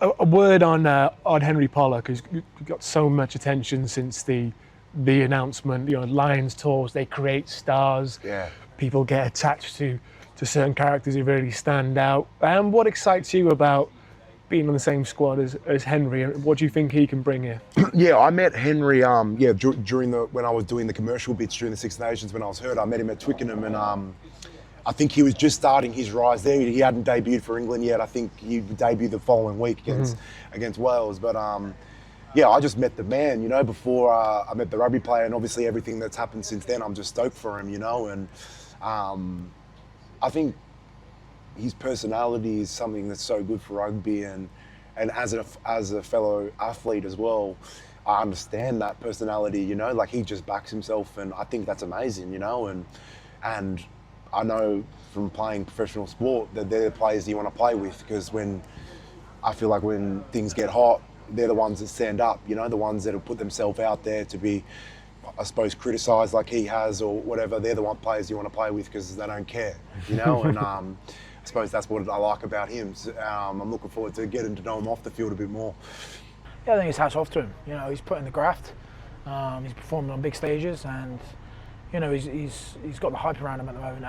A word on Henry Pollock, who's got so much attention since the announcement. You know, Lions tours, they create stars. Yeah. People get attached to certain characters who really stand out. What excites you about being on the same squad as Henry, and what do you think he can bring here? Yeah, I met Henry. During when I was doing the commercial bits during the Six Nations when I was hurt, I met him at Twickenham, and I think he was just starting his rise there. He hadn't debuted for England yet. I think he debuted the following week against Wales. But I just met the man, you know, before I met the rugby player, and obviously everything that's happened since then, I'm just stoked for him, you know. And I think his personality is something that's so good for rugby, and as a fellow athlete as well, I understand that personality, you know, like he just backs himself, and I think that's amazing, you know. And I know from playing professional sport that they're the players you want to play with, because I feel like when things get hot, they're the ones that stand up, you know, the ones that have put themselves out there to be, I suppose, criticised like he has or whatever. They're the players you want to play with because they don't care, you know. And I suppose that's what I like about him. So, I'm looking forward to getting to know him off the field a bit more. Yeah, I think it's hats off to him. You know, he's put in the graft. He's performing on big stages, and you know, he's got the hype around him at the moment,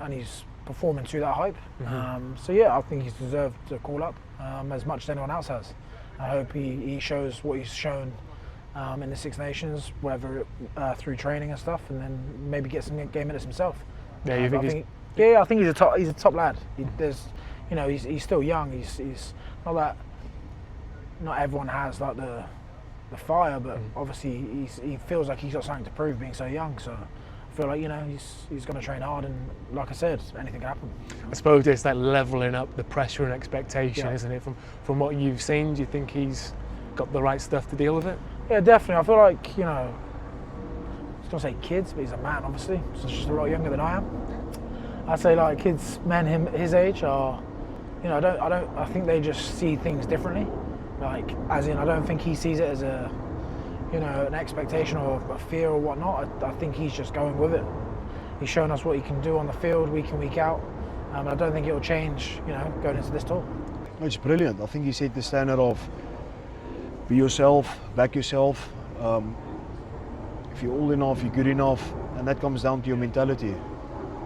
and he's performing to that hype. So yeah, I think he's deserved to call up as much as anyone else has. I hope he shows what he's shown in the Six Nations, whether through training and stuff, and then maybe get some game minutes himself. Yeah, you think I think he's a top lad. He's still young. He's not that. Not everyone has like the fire, but obviously he feels like he's got something to prove being so young. So I feel like, you know, he's going to train hard, and like I said, anything can happen. I suppose it's that levelling up the pressure and expectation, isn't it? From what you've seen, do you think he's got the right stuff to deal with it? Yeah, definitely. I feel like, you know, I was going to say kids, but he's a man, obviously, so he's just a lot younger than I am. I'd say like kids, men his age are, you know, I think they just see things differently. Like, as in, I don't think he sees it as a, you know, an expectation or a fear or whatnot. I think he's just going with it. He's shown us what he can do on the field week in, week out. I don't think it'll change, you know, going into this tour. It's brilliant. I think he set the standard of be yourself, back yourself. If you're old enough, you're good enough, and that comes down to your mentality.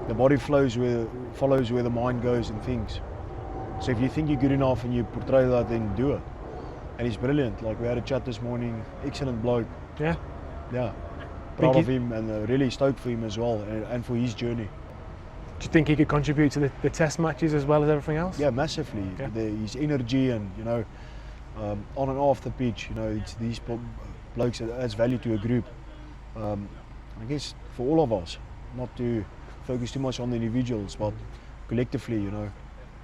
The body follows where the mind goes and thinks. So if you think you're good enough and you portray that, then do it. And he's brilliant. Like, we had a chat this morning, excellent bloke. Yeah. Yeah. Proud of him, and really stoked for him as well, and for his journey. Do you think he could contribute to the test matches as well as everything else? Yeah, massively. Yeah. His energy and, you know, on and off the pitch, you know, it's these blokes that adds value to a group. I guess for all of us, not to focus too much on the individuals, but collectively, you know,